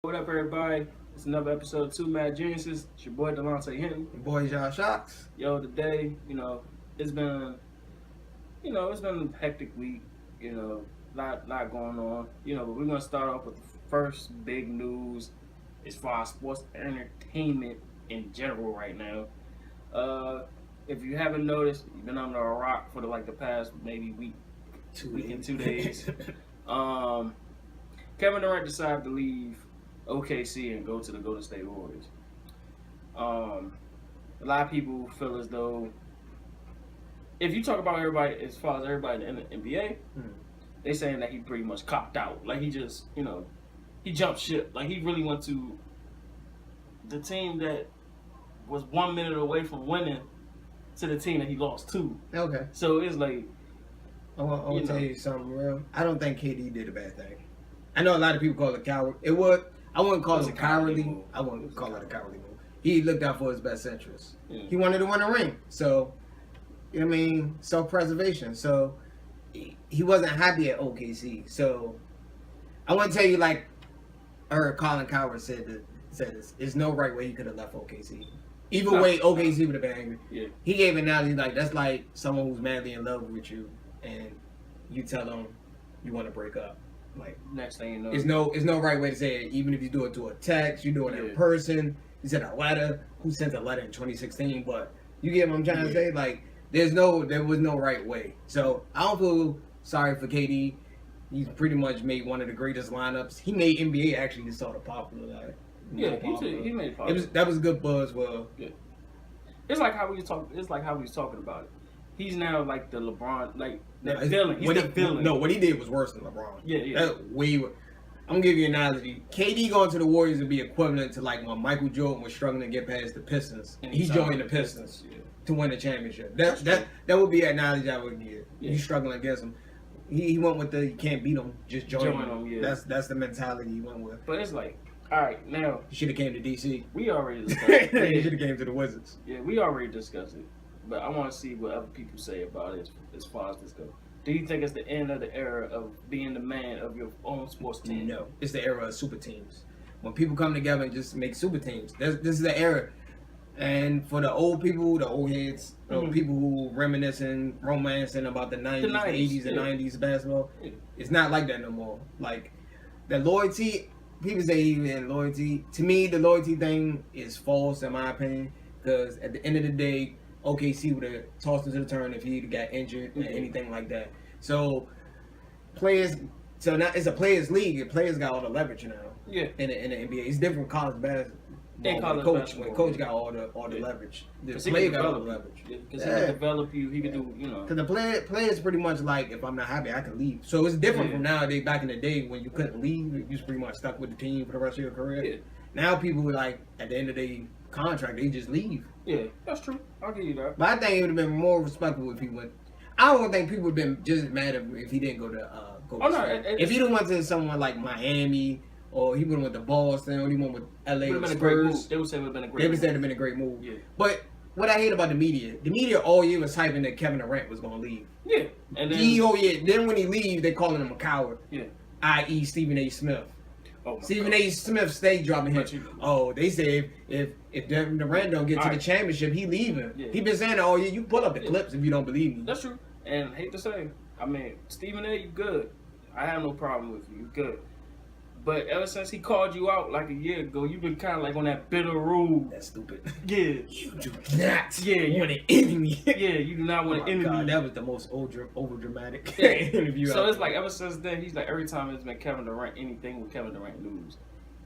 What up, everybody? It's another episode of Two Mad Geniuses. It's your boy Delonte Hinton. Your boy John Shocks. Yo, today, it's been, it's been a hectic week. Lot going on. But we're gonna start off with the first big news as far as sports entertainment in general right now. If you haven't noticed, you've been under a rock for the past maybe week and 2 days. Kevin Durant decided to leave OKC and go to the Golden State Warriors. A lot of people feel as though if you talk about everybody, as far as everybody in the NBA, they saying that he pretty much copped out. Like he just, he jumped ship. Like he really went to the team that was 1 minute away from winning to the team that he lost to. Okay. So it's like, I want to tell you something real. I don't think KD did a bad thing. I know a lot of people call it coward. I wouldn't call it cowardly. I wouldn't call it a cowardly move. He looked out for his best interest. Yeah. He wanted to win a ring. So, self-preservation. So, he wasn't happy at OKC. So, I want to tell you, I heard Colin Coward said this. There's no right way he could have left OKC. Either way, OKC would have been angry. Yeah. He gave an analogy that's like someone who's madly in love with you, and you tell them you want to break up. Next thing you know, it's no right way to say it. Even if you do it through a text, you do it in person. You send a letter. Who sent a letter in 2016? But you get what I'm trying to say. There was no right way. So I don't feel sorry for KD. He's pretty much made one of the greatest lineups. He made NBA actually sort of popular. He made it popular. That was a good buzz. Well, yeah. It's like how we was talking about it. He's now like the LeBron, villain. He's the villain. No, what he did was worse than LeBron. Yeah. That way. I'm gonna give you an analogy. KD going to the Warriors would be equivalent to when Michael Jordan was struggling to get past the Pistons, and he joined the Pistons to win the championship. That would be an analogy I would give. Yeah. You struggling against him. He went with you can't beat him, just join him. Yeah. That's the mentality he went with. But it's like, all right, now he should have came to DC. We already discussed it. He should have came to the Wizards. Yeah, we already discussed it. But I want to see what other people say about it as far as this goes. Do you think it's the end of the era of being the man of your own sports team? No, it's the era of super teams. When people come together and just make super teams, this is the era. And for the old people, the old heads, people who romancing about the 90s, the 80s, and 90s basketball, it's not like that no more. The loyalty, people say even loyalty. To me, the loyalty thing is false in my opinion, because at the end of the day, OKC would have tossed him to the turn if he got injured or anything like that. So now it's a players' league. And players got all the leverage now. Yeah. In the NBA, it's different from college basketball. When coach got all the leverage, the player got all the leverage. Because he can develop you. He can do Because the players pretty much if I'm not happy, I can leave. So it's different from nowadays. Back in the day when you couldn't leave, you was pretty much stuck with the team for the rest of your career. Yeah. Now people at the end of the contract, they just leave. Yeah, that's true. I'll give you that. But I think it would have been more respectful if he went. I don't think people would have been just mad if he didn't go to if he went to someone like Miami, or he would have went to Boston, or he went with LA Spurs. They would say it would have been a great move. They would say it would have been a great move. Yeah. But what I hate about the media all year was hyping that Kevin Durant was going to leave. Yeah. And then, Then when he leaves, they calling him a coward. Yeah. I.e. Stephen A. Smith. Oh, Stephen A. Smith stayed dropping him. They say if Durant don't get to the championship, he leaving. Yeah. He been saying that all year. You pull up the clips if you don't believe me. That's true. And I hate to say, Stephen A. You good. I have no problem with you. You good. But ever since he called you out a year ago, you've been kind of on that bitter rule. That's stupid. Yeah. You do not want an enemy. Yeah, you do not want an enemy. God, that was the most over dramatic interview. So it's ever since then, he's every time it's been Kevin Durant, anything with Kevin Durant news,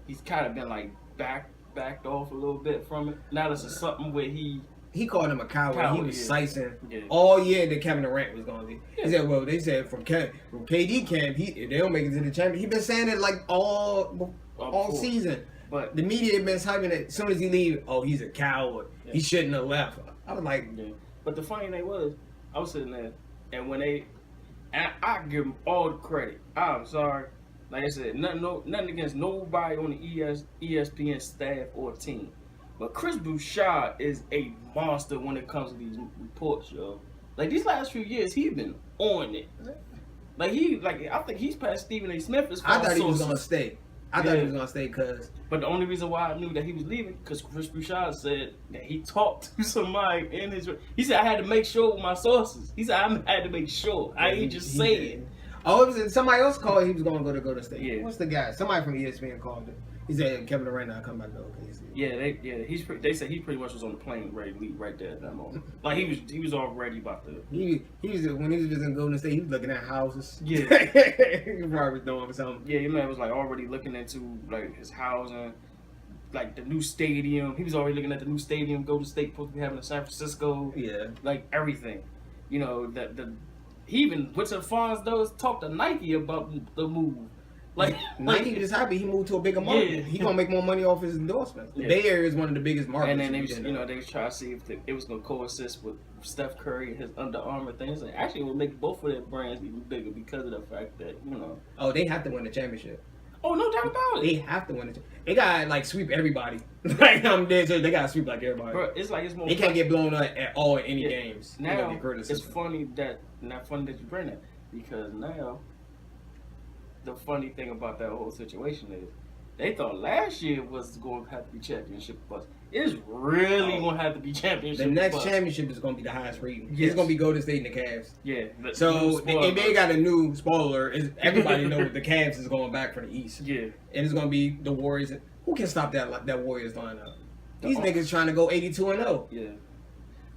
he's kind of been backed off a little bit from it. Now this is something where he called him a coward. He was slicing all year that Kevin Durant was going to leave. He said, well, they said from KD camp, if they don't make it to the championship, he been saying it all season. But the media been hyping it. As soon as he leave, he's a coward. Yeah. He shouldn't have left. I was like... Yeah. But the funny thing was, I was sitting there, and when I give them all the credit. I'm sorry. Like I said, nothing against nobody on the ESPN staff or team. But Chris Bouchard is a monster when it comes to these reports, yo. These last few years, he's been on it. I think he's past Stephen A. Smith as far I thought he was gonna stay. I thought he was gonna stay because. But the only reason why I knew that he was leaving because Chris Bouchard said that he talked to somebody in his. He said I had to make sure with my sources. He said I had to make sure. I ain't just saying. Oh, it was somebody else called. He was gonna go to state. Yeah. What's the guy? Somebody from ESPN called him. He said Kevin Durant not come back to OKC. Yeah, they said he pretty much was on the plane ready to leave right there at that moment. Like he was already about to. He was when he was just in Golden State. He was looking at houses. Yeah, he probably was doing something. Yeah, your man was like already looking into like his housing, like the new stadium. He was already looking at the new stadium Golden State supposed to be having in San Francisco. Yeah, like everything. You know that he even went so far as those talked to Nike about the move. Like Nike was happy he moved to a bigger market. Yeah. He gonna make more money off his endorsements. The Yeah. Bay Area is one of the biggest markets. And then they was, they was trying to see if it was gonna coexist with Steph Curry and his Under Armour things. And actually, it would make both of their brands even bigger because of the fact that Oh, they have to win the championship. Oh, no doubt about it. They have to win it. They gotta like sweep everybody. Like I'm dead serious. They gotta sweep like everybody. Bro, it's like it's more. They can't get blown up at all in any games. Now it's funny that you bring that because now. The funny thing about that whole situation is they thought last year was going to have to be championship bust. It's really going to have to be championship. The next bust. championship is going to be the highest rating. Yes. It's going to be Golden State and the Cavs. Yeah. So they got a new spoiler. Everybody knows the Cavs is going back for the East. Yeah. And it's going to be the Warriors. Who can stop that Warriors lineup? These niggas trying to go 82-0. Yeah.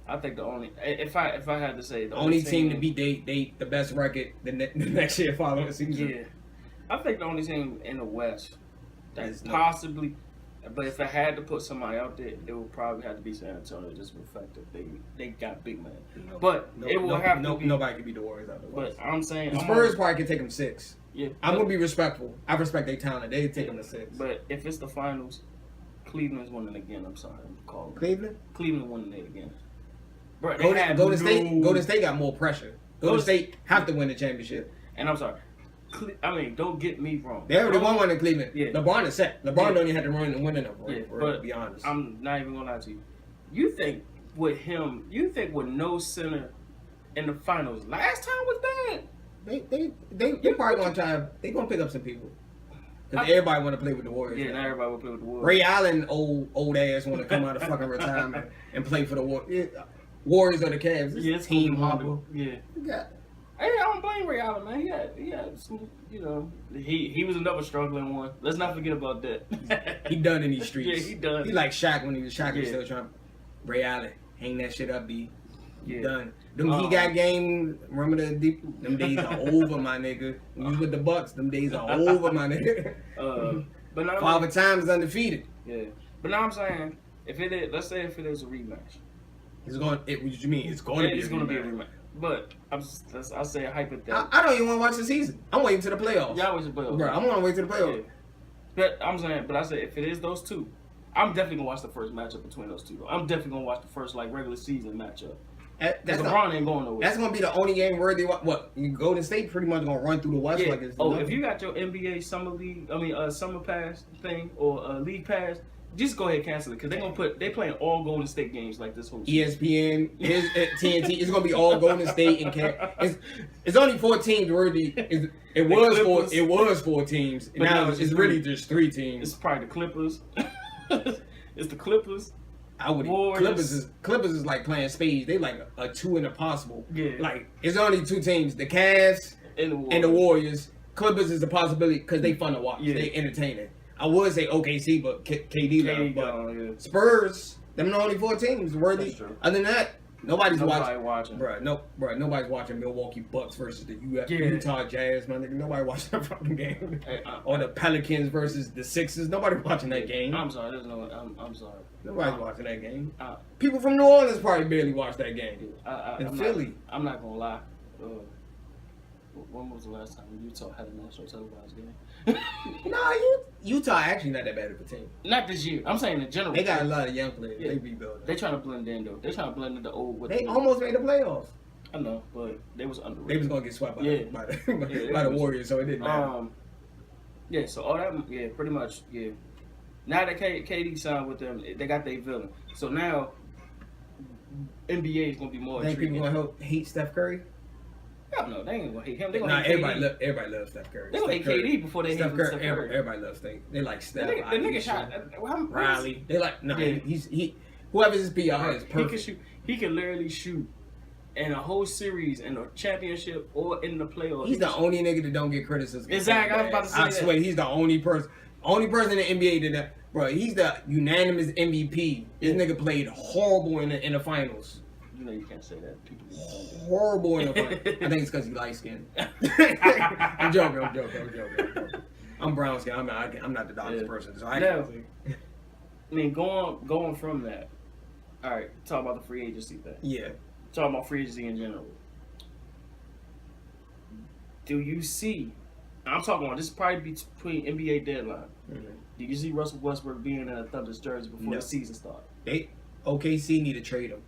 I think the only if I had to say the only team to beat the best record the next year following season. Yeah. I think the only team in the West that's It's possibly, but if I had to put somebody out there, it would probably have to be San Antonio, just for the fact that they got big man. But it will have to be. Nobody can beat the Warriors out the West. But I'm saying the Spurs probably can take them 6. Yeah, I'm gonna be respectful. I respect their talent. They take them to 6. But if it's the finals, Cleveland's winning again. I'm sorry, I'm calling Cleveland winning it again. Bro, Golden State got more pressure. Golden State have to win the championship. And I'm sorry. Don't get me wrong. They already won one in Cleveland. Yeah. LeBron is set. LeBron don't even have to run and win enough. To be honest. I'm not even gonna lie to you. You think with no center in the finals last time was bad? They probably gonna try. They gonna pick up some people. Because everybody want to play with the Warriors. Yeah, not everybody will play with the Warriors. Ray Allen, old ass, want to come out of fucking retirement and play for the Warriors. Warriors or the Cavs. It's team hopper. Yeah. Yeah. Hey, I don't blame Ray Allen, man. He had some, he was another struggling one. Let's not forget about that. He done in these streets. Yeah, he done. He like Shaq when he was Shaq. He was still trying. Ray Allen, hang that shit up, B. Yeah. Done. Them he got game. Remember them days are over, my nigga. When you was with the Bucks, them days are over, my nigga. But now 5 times undefeated. Yeah. But now I'm saying, let's say if it is a rematch. What you mean? It's going to be a rematch. But I'll say a hypothetical. I don't even want to watch the season. I'm waiting to the playoffs. Y'all wait to the playoffs. Bro, I want to wait to the playoffs. Yeah. But I say if it is those two, I'm definitely gonna watch the first matchup between those two. Though. I'm definitely gonna watch the first regular season matchup. LeBron ain't going nowhere. That's gonna be the only game worthy. What Golden State pretty much gonna run through the West like it's. If you got your NBA summer pass thing or league pass. Just go ahead and cancel it because they playing all Golden State games like this whole season. ESPN, TNT. It's gonna be all Golden State and it's only 4 teams worthy. It was 4 teams. But now it's really just 3 teams. It's probably the Clippers. It's the Clippers. Clippers is like playing spades. They like a 2 and a possible. Yeah. Like it's only 2 teams: the Cavs and the Warriors. Clippers is a possibility because they fun to watch. Yeah. They entertaining. I would say OKC, but KD but Spurs, them the only 4 teams worthy. Other than that, nobody's watching. Bro, nobody's watching Milwaukee Bucks versus the Utah Jazz, man. Nobody watching that fucking game. Or the Pelicans versus the Sixers. Nobody watching that game. I'm sorry. I'm sorry. Nobody's watching that game. People from New Orleans probably barely watch that game. In Philly. I'm not gonna lie. When was the last time Utah had a national televised game? Nah, Utah actually not that bad of a team. Not this year. I'm saying in general. They got a lot of young players. Yeah. They rebuilding. They trying to blend in though. They trying to blend in the old. They almost made the playoffs. I know, but they was underrated. They was gonna get swept by the Warriors, so it didn't matter. Yeah. So all that. Yeah, pretty much. Yeah. Now that KD signed with them, they got their villain. So now NBA is gonna be more. Think people gonna hate Steph Curry? Hell no, they ain't gonna hate him. They gonna Nah, hate everybody loves Steph Curry. They gonna hate KD before they hate Steph Curry. Everybody loves Steph. They like Steph. The nigga shot Riley. They like Yeah. whoever's his PR is perfect. He can literally shoot in a whole series, in a championship, or in the playoffs. He's the only nigga that don't get criticism. Exactly, I was about to say I that. swear, he's the only person in the NBA that, bro. He's the unanimous MVP. This nigga played horrible in the finals. You know you can't say that. People Horrible in the finals. I think it's because he's light skinned. I'm joking. I'm brown skinned. I'm not the darkest person, so I can't say. I mean, going from that. All right, talk about the free agency thing. Yeah. Talk about free agency in general. Do you see? I'm talking about this probably between NBA deadline. Mm-hmm. Do you see Russell Westbrook being in a Thunder's jersey before the season starts? OKC need to trade him.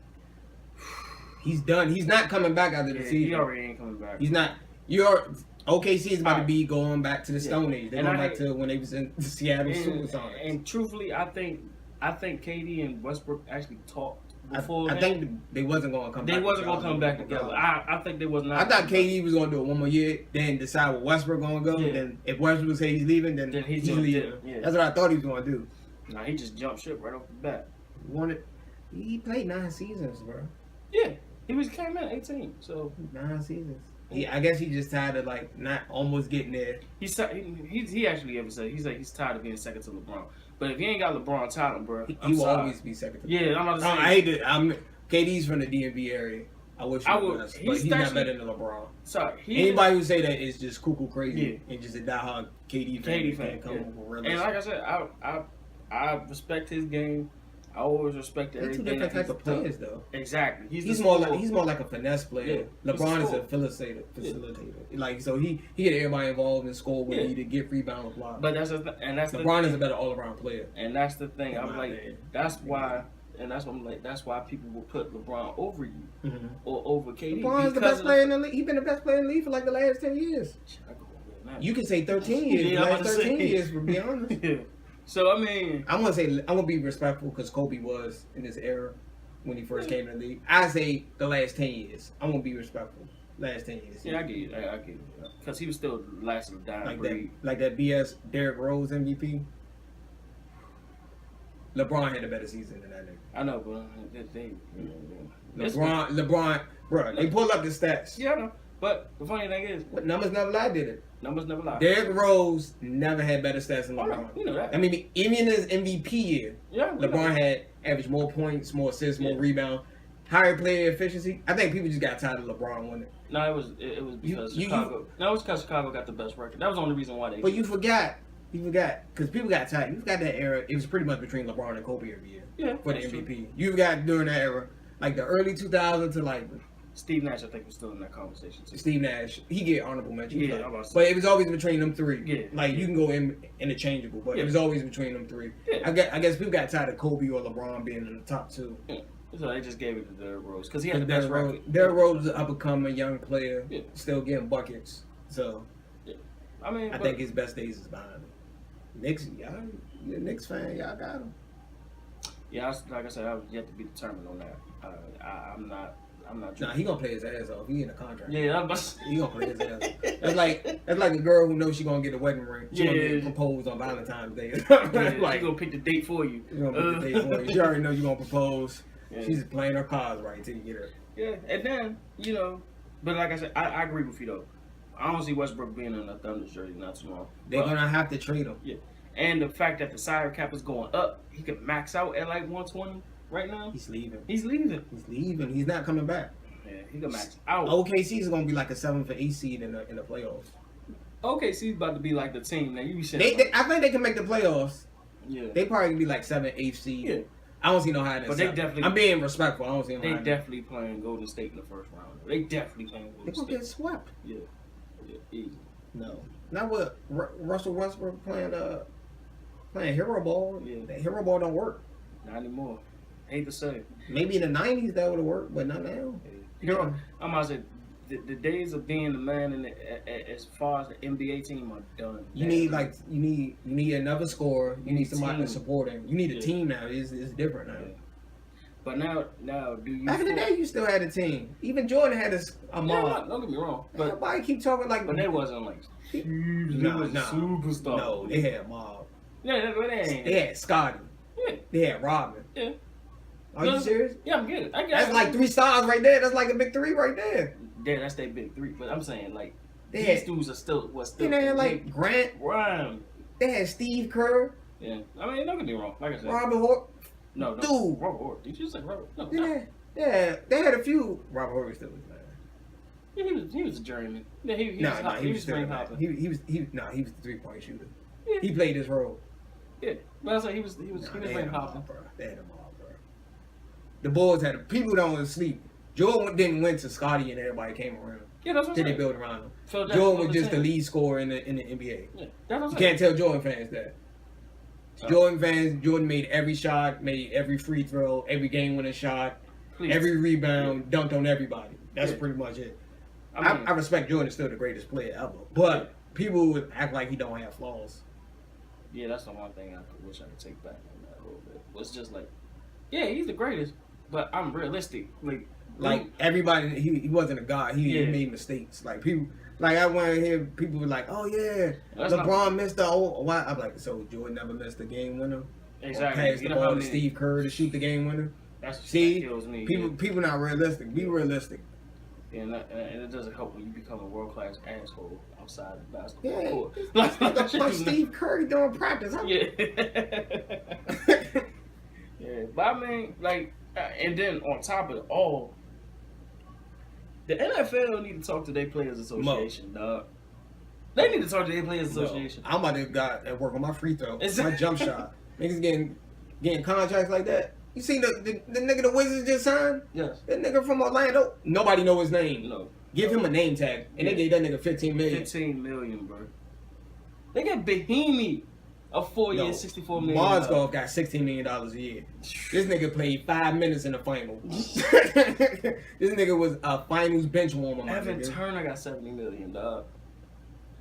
He's done. He's not coming back after the season. He already ain't coming back. He's not. OKC is about to be going back to the Stone Age. They're going back to when they was in the Seattle Supersonics. And truthfully, I think KD and Westbrook actually talked before. I think they wasn't going to come back. They wasn't going to come back together. I think they was not. I thought KD was going to do it one more year, then decide where Westbrook going to go. Yeah. Then if Westbrook say he's leaving, then he's leaving. Yeah. That's what I thought he was going to do. Nah, he just jumped ship right off the bat. He played 9 seasons, bro. Yeah. He came in at 18, so 9 seasons. I guess he just tired of not almost getting there. He actually ever said he's tired of being second to LeBron. But if he ain't got LeBron talent, bro, he will always be second to LeBron. Yeah, I'm about to say. I hate it. KD's from the DMV area. I wish he was, but he's not better than LeBron. Sorry, anybody who say that is just cuckoo crazy and just a diehard KD fan. And like I said, I respect his game. I always respect everything. They're two different type of players, though. Exactly. He's more like a finesse player. Yeah. LeBron is a facilitator. Yeah. So he get everybody involved and score when he needed, get rebound, blah. But LeBron is a better all around player. And that's the thing. I'm like, that's why people will put LeBron over you or over KD. LeBron's the best player in the league. He's been the best player in the league for the last 10 years. You can say 13 years. The last 13 years, to be honest. Yeah. So I mean, I'm gonna be respectful because Kobe was in this era when he first came in the league. I say the last 10 years. I'm gonna be respectful. Last 10 years. Yeah, I get you. Because he was still last of the dying breed. Like that BS Derrick Rose MVP. LeBron had a better season than that nigga. I know, but LeBron, bro, they pull up the stats. Yeah, I know. But the funny thing is, but numbers never lie, did it? Numbers never lie. Derrick Rose never had better stats than LeBron. No, you know that. I mean, even in his MVP year, LeBron had averaged more points, more assists, more rebound, higher player efficiency. I think people just got tired of LeBron winning. No, it was because Chicago. No, it was because Chicago got the best record. That was the only reason why they. But you forgot, because people got tired. You forgot that era. It was pretty much between LeBron and Kobe every year. Yeah, for the MVP. True. You got during that era, like the early 2000s to Steve Nash, I think, was still in that conversation too. Steve Nash, he get honorable mention. Yeah, but it was always between them three. Yeah, you can go interchangeable, but it was always between them three. Yeah. I guess people got tired of Kobe or LeBron being in the top 2. Yeah. So they just gave it to Derrick Rose because he had the best record. Derrick Rose was an up-and-coming young player, still getting buckets. So, I mean, I think his best days is behind him. Knicks, Knicks fan, y'all got him. Yeah, like I said, I was yet to be determined on that. I'm not. Nah, he gonna play his ass off. He in a contract. Yeah, he gonna play his ass off. That's like a girl who knows she gonna get a wedding ring. She gonna get proposed on Valentine's Day. She gonna pick the date for you. She gonna pick the date for you. She already knows you gonna propose. Yeah. She's playing her cards right till you get her. Yeah, and then but like I said, I agree with you though. I don't see Westbrook being in a Thunder jersey not too long. They're gonna have to trade him. Yeah, and the fact that the salary cap is going up, he could max out at 120 right now. He's leaving. He's leaving. He's not coming back. Yeah, he could max out. OKC is gonna be like a 7th or 8th seed in the playoffs. OKC's about to be like the team that you be saying. I think they can make the playoffs. Yeah, they probably can be like 7th, 8th seed. Yeah. I don't see no higher than 7. Definitely. I'm being respectful. I don't see no higher. They definitely playing Golden State in the first round. They definitely playing Golden State. They gonna get swept. Yeah, easy. No, not with Russell Westbrook playing hero ball. Yeah, that hero ball don't work. Not anymore. Hate to say. Maybe in the 90s that would have worked, but not now. Yeah. I'm about to say the days of being the man as far as the NBA team are done. You need another scorer. You need somebody to support him. You need a team now. It's different now. Yeah. But now, do you? Back in the day, you still had a team. Even Jordan had a mob. Don't get me wrong. But everybody keep talking like. But they wasn't like huge. They was superstar. No, they had a mob. Yeah, they had Scotty. Yeah. They had Robin. Yeah. Are you serious? Yeah, I'm good. That's like 3 stars right there. That's like a big 3 right there. Yeah, that's their big 3. But I'm saying like these dudes are still They had like Grant. Rhyme. They had Steve Kerr. Yeah. I mean, don't get me wrong. Like I said. Robert Hort. No. Dude. Robert Hort. Did you say Robert? No. Yeah. They had a few. Robert Hort still was bad. Yeah, he was a journeyman. Yeah, he was ring hopping. He was the 3-point shooter. Yeah. He played his role. Yeah. But I said he was ring hopping. They had him all, bro. The Bulls had people don't sleep. Jordan didn't win to Scotty and everybody came around. Yeah, that's what I'm saying. They built around him. So Jordan was just the lead scorer in the NBA. Yeah, that's what I'm you can't tell Jordan fans that. Jordan made every shot, made every free throw, every game-winning shot, every rebound, dunked on everybody. That's pretty much it. I respect Jordan, still the greatest player ever, but people would act like he don't have flaws. Yeah, that's the one thing I wish I could take back on that a little bit. Was just like, yeah, he's the greatest, but I'm realistic. Like everybody, he wasn't a god. He made mistakes. Like people, like I want to hear people be like, "Oh yeah, LeBron missed the old." Why? I'm like, so Jordan never missed the game winner. Exactly. Or passed the ball to Steve Kerr to shoot the game winner. That kills me. People not realistic. Be realistic. And it doesn't help when you become a world class asshole outside the basketball court. Like Steve Curry doing practice. Huh? Yeah. Yeah, but I mean, like, and then on top of it all, the NFL need to talk to their Players Association, dog. They need to talk to their Players Association. I'm about to go and work on my free throw, my jump shot. Niggas getting contracts like that. You see the nigga the Wizards just signed? Yes. That nigga from Orlando? Nobody know his name. No. Give him a name tag. And they gave that nigga $15 million. $15 million, bro. They got Bahimi a 4 year, $64 million. Marsgolf got $16 million a year. This nigga played 5 minutes in the final. This nigga was a finals bench warmer. Evan Turner got $70 million, dog.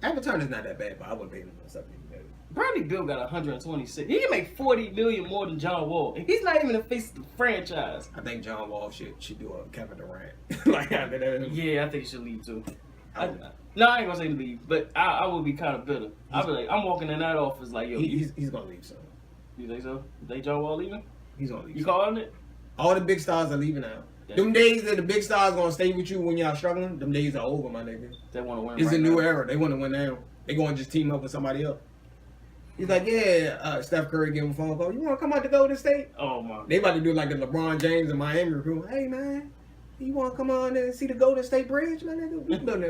Evan Turner's not that bad, but I wouldn't pay him $70 million. Bradley Beal got 126. He can make $40 million more than John Wall. And he's not even the face of the franchise. I think John Wall should do a Kevin Durant. Yeah, I think he should leave too. No, I ain't gonna say leave, but I would be kind of bitter. I'll be like, I'm walking in that office like, yo, he's gonna leave soon. You think so? You think John Wall leaving? He's gonna leave. You calling it? All the big stars are leaving now. Them days that the big stars gonna stay with you when y'all struggling, them days are over, my nigga. They want to win. It's a new era. They want to win now. They gonna just team up with somebody else. He's like, yeah, Steph Curry give him a phone call. You want to come out to Golden State? Oh, my. They about to do like the LeBron James and Miami crew. Hey, man, you want to come on and see the Golden State Bridge, my nigga?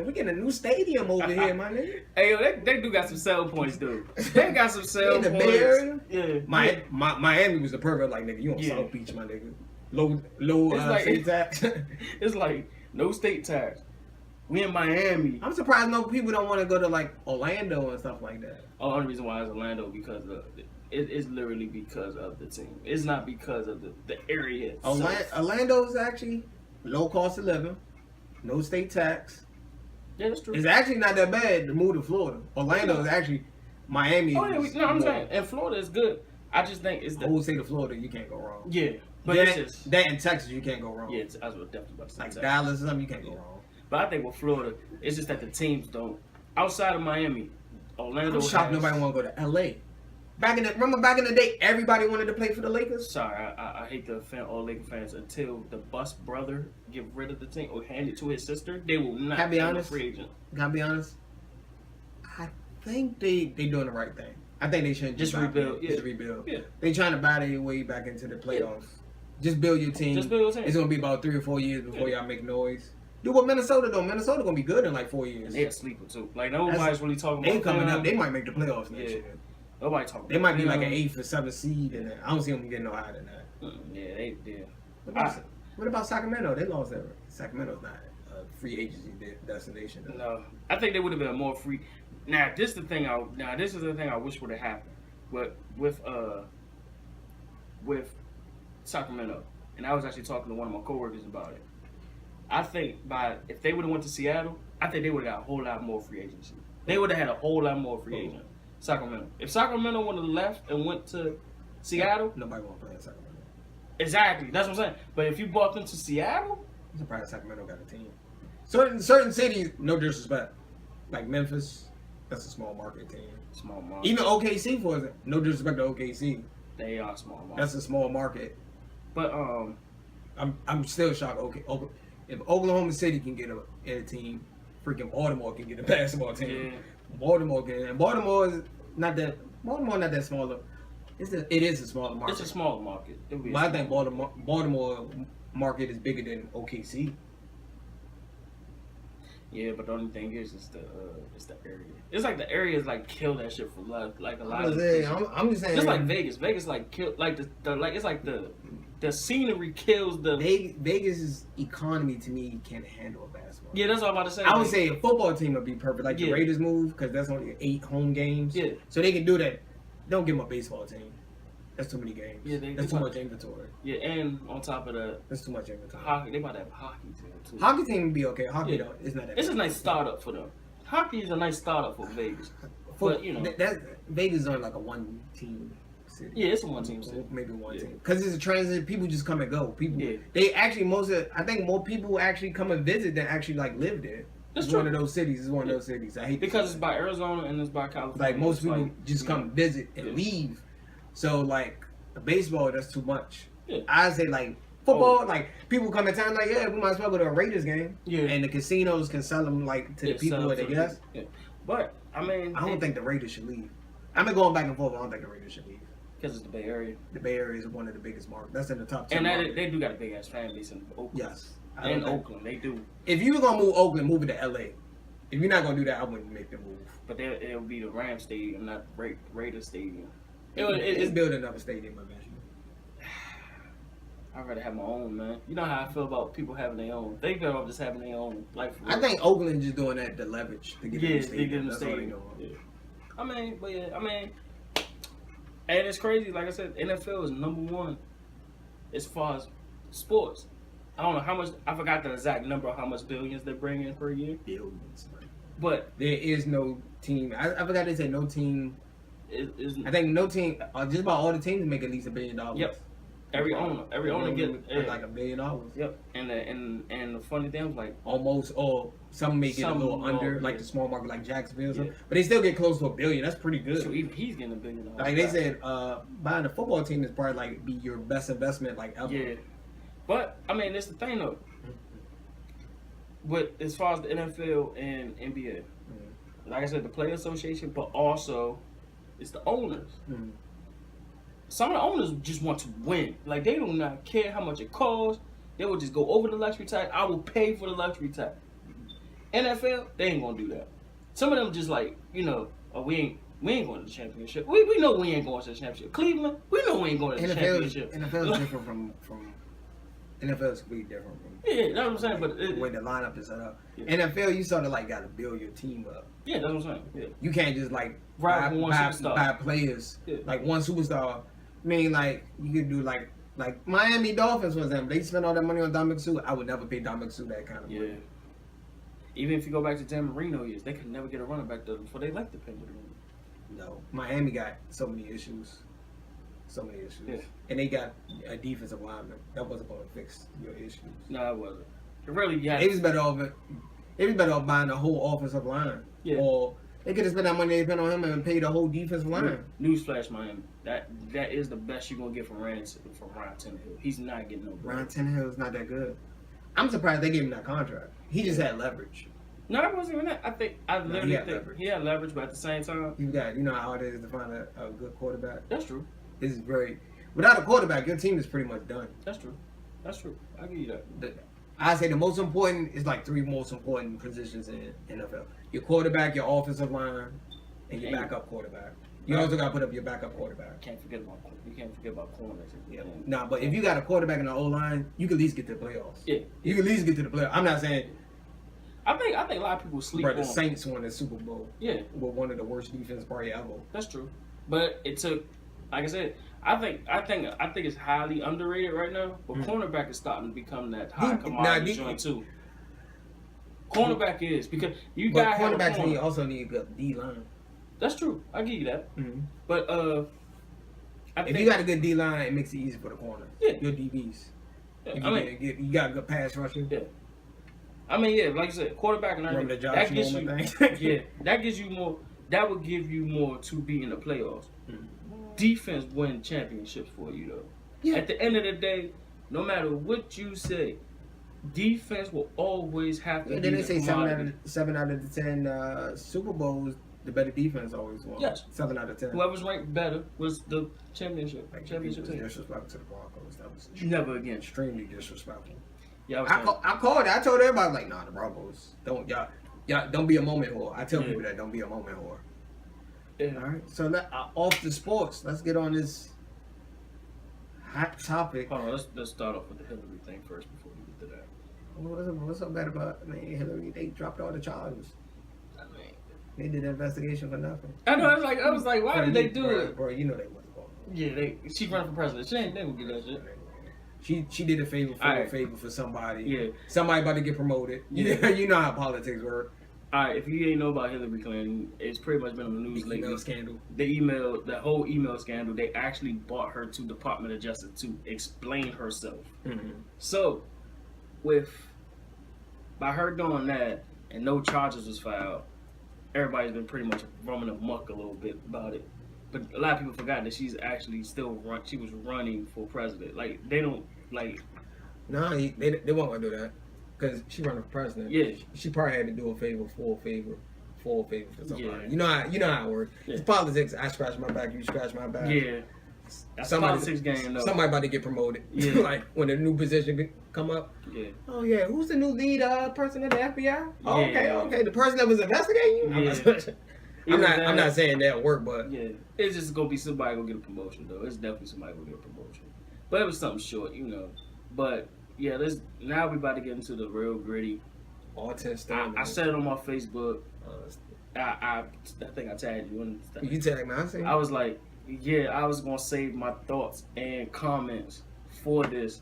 We getting a new stadium over here, my nigga. Hey, yo, they do got some sell points, dude. They got some sell points. In the Bay Area? Yeah. Miami was the perfect, like, nigga, you on South Beach, my nigga. Low state tax. It's like, no state tax. We in Miami. I'm surprised no people don't want to go to like Orlando and stuff like that. Oh, the only reason why it's Orlando because it's literally because of the team. It's not because of the area itself. Orlando is actually low cost of living, no state tax. Yeah, that's true. It's actually not that bad to move to Florida. Orlando is actually Miami. Oh yeah, I'm saying, and Florida is good. I just think it's the whole state of Florida. You can't go wrong. Yeah, but that in Texas you can't go wrong. Yeah, I was definitely about to say like Texas. Dallas or something you can't go wrong. But I think with Florida, it's just that the teams don't. Outside of Miami, Orlando. I'm shocked nobody want to go to LA. Remember back in the day, everybody wanted to play for the Lakers. Sorry, I hate to offend all Lakers fans. Until the Bus brother get rid of the team or hand it to his sister, they will not be a free agent. Can I be honest? I think they doing the right thing. I think they should just rebuild. Just rebuild. Yeah. They trying to buy their way back into the playoffs. Yeah. Just build your team. It's gonna be about 3 or 4 years before y'all make noise. Do what Minnesota do. Minnesota gonna be good in like 4 years. And they're a sleeper too. Like nobody's really talking about. They coming up. They might make the playoffs next year. Nobody talking. They might be like an 8th or 7th seed, and I don't see them getting no higher than that. Yeah, they did. What about Sacramento? They lost that. Sacramento's not a free agency destination. No, I think they would have been more free. Now this is the thing. This is the thing I wish would have happened. But with Sacramento, and I was actually talking to one of my coworkers about it. I think if they would have went to Seattle, I think they would have got a whole lot more free agency. They would have had a whole lot more free agent. Sacramento. If Sacramento would have left and went to Seattle, nobody want to play in Sacramento. Exactly. That's what I'm saying. But if you brought them to Seattle, I'm surprised Sacramento got a team. Certain cities, no disrespect, like Memphis, that's a small market team. small market. Even OKC for it, no disrespect to OKC, They are small market. that's a small market. But I'm still shocked. If Oklahoma City can get a team, freaking Baltimore can get a basketball team. yeah. Baltimore can. And Baltimore is not that. Baltimore not that smaller. It is a smaller market. It's a smaller market. But I think Baltimore market is bigger than OKC. Yeah, but the only thing is, it's the area. It's like the area is like kill that shit for love. Like a lot of. I'm just saying. Just like Vegas. Vegas like kill like the like it's like the scenery kills the. Vegas' economy to me can't handle a basketball. Yeah, that's what I'm about to say. I would say a football team would be perfect, like the Yeah. Raiders move, because that's only 8 home games. Yeah. So they can do that. Don't give them a baseball team. That's too many games. Yeah, that's too much inventory. Yeah, and on top of that, That's too much inventory. hockey. They about to have hockey too. Hockey team would be okay. Hockey Yeah. though, it's not that. It's a nice startup for them. Hockey is a nice startup for Vegas. But you know, Vegas is only like a 1-team city. yeah, it's a one-team city. Maybe one Yeah. team. Because it's a transit. People just come and go. People. Yeah. They actually I think more people actually come and visit than actually like live there. That's It's true. one of those cities. It's one of those cities. I hate Because it's by Arizona and it's by California. like most It's people like, just you come know, visit and Yeah. leave. So like the baseball, that's too much. Yeah. I say like football, like people come in town like, yeah, we might as well go to a Raiders game. Yeah. And the casinos can sell them like to Yeah, the people sell that to they the guess. people. Yeah. But I mean, I don't think the Raiders should leave. I've been going back and forth. I don't think the Raiders should leave. because it's the Bay Area, The Bay Area is one of the biggest markets. That's in the top 10. and markets. they do got a big ass fan base in Oakland. Yes. I And don't think- Oakland, they do. If you were gonna move Oakland, move it to LA. If you're not gonna do that, I wouldn't make the move. But it'll be the Rams Stadium, not Raiders Stadium. It's building up a stadium eventually. I'd rather have my own, man. You know how I feel about people having their own. They better off just having their own. Like, for I real. think Oakland just doing that to leverage to get in Yeah, the they stadium. get in the That's all they stadium. know. Yeah. And it's crazy. Like I said, NFL is number one as far as sports. I don't know how much. I forgot the exact number of how much billions they bring in per year. Billions. Man. But There is no team. I forgot they said no team. it's I think no team. Just about all the teams make at least $1 billion. Yep. every owner get like $1 billion. Yep. And the funny thing was like Almost, or some may get Some a little will, under, yeah. like the small market, like Jacksonville, or Yeah. something. But they still get close to $1 billion. That's pretty good. so even he's getting $1 billion. Like they said, buying a football team is probably like be your best investment like ever. Yeah. But I mean, that's the thing though. But as far as the NFL and NBA, like I said, the Player Association, but also it's the owners. Mhm. Some of the owners just want to win. Like they do not care how much it costs. They will just go over the luxury tax. I will pay for the luxury tax. NFL, they ain't gonna do that. Some of them just like, oh, we ain't going to the championship. We know we ain't going to the championship. Cleveland, we know we ain't going to the championship. NFL is different from NFL is completely different from Yeah, that's what I'm saying. But the way the lineup is set up. Yeah. NFL, you sort of like got to build your team up. yeah, that's what I'm saying. Yeah. You can't just like Ride for one superstar. buy players Yeah. like one superstar. I mean, like you could do like Miami Dolphins, for example. They spend all that money on Dominic Sue. I would never pay Dominic Sue that kind of money. Yeah. Even if you go back to Dan Marino years, they could never get a running back there before they like to pay Marino. No, Miami got so many issues. Yeah. And they got a defensive lineman. That wasn't going to fix your issues. No, it wasn't. It really, yeah. They was better off buying the whole offensive line. Yeah. Or they could have spent that money they spent on him and paid the whole defensive line. Newsflash, Miami. That is the best you're gonna get from Ryan Tannehill. He's not getting no bread. Ryan Tannehill is not that good. I'm surprised they gave him that contract. He just had leverage. No, it wasn't even that. I literally had think leverage. he had leverage, but at the same time, You know how hard it is to find a good quarterback. that's true. This is very without a quarterback, your team is pretty much done. That's true. I give you that. I say the most important is like 3 most important positions in NFL: your quarterback, your offensive line, and your backup quarterback. You also got to put up your backup quarterback. You can't forget about corners. Yeah. Nah, but if you got a quarterback in the O line, you can at least get to the playoffs. Yeah. You can at least get to the playoffs. I'm not saying, I think a lot of people sleep bro, the on. Saints won the Super Bowl. Yeah, With one of the worst defense probably ever. that's true. But it took, like I said, I think it's highly underrated right now. But cornerback is starting to become that high commodity joint too. Cornerback is because you But got cornerbacks also need a good D line. That's true. I give you that. Mm-hmm. But If you got a good D line, it makes it easy for the corner. Yeah. Your DBs. Yeah, If you got a good pass rusher. Yeah. I mean, yeah, like you said, quarterback and Remember the Josh that gives you, Norman thing? yeah, that gives you more. That would give you more to be in the playoffs. Defense win championships for you though. Yeah. At the end of the day, no matter what you say, defense will always have to. Yeah, be then they the say commodity. 7 out of the 10 Super Bowls, the better defense always won. Yes. 7 out of 10. Whoever's ranked better was the championship. Like, Championship was team. disrespectful to the Broncos. That was Never again. extremely disrespectful. Yeah, I called it. I told everybody like, nah, the Broncos don't y'all don't be a moment whore. I tell people that don't be a moment whore. Yeah. All right. So off the sports. Let's get on this hot topic. Hold on, let's start off with the Hillary thing first before we get to that. What's so bad about Hillary? They dropped all the charges. I mean, They did an investigation for nothing. I know. I was like, why did they do it? Bro, you know they wasn't going. Yeah, she running for president. She ain't never get that shit. She did a favor for somebody. Yeah. Somebody about to get promoted. Yeah. You know how politics work. All right, if you ain't know about Hillary Clinton, it's pretty much been on the news The lately. email scandal. The whole email scandal, they actually brought her to Department of Justice to explain herself. Mm-hmm. So, by her doing that and no charges was filed, everybody's been pretty much roaming amok a little bit about it. But a lot of people forgot that she's actually she was running for president. Like, they don't, like... No, they won't gonna do that. Because she running for president. Yeah. She probably had to do a favor for somebody. Yeah. You know how it works. Yeah. It's politics. I scratch my back, you scratch my back. Yeah. That's politics game, though. Somebody about to get promoted. Yeah. Like, when a new position come up. Yeah. Oh, yeah. Who's the new lead person of the FBI? Oh, Yeah. okay. The person that was investigating you? Yeah. I'm not saying that'll work, but... Yeah. It's just going to be somebody going to get a promotion, though. It's definitely somebody going to get a promotion. But it was something short, you know. But... yeah, now we about to get into the real gritty. Alton. I said it on my Facebook. I think I tagged you in stuff. You tagged me. I was like, yeah, I was gonna save my thoughts and comments for this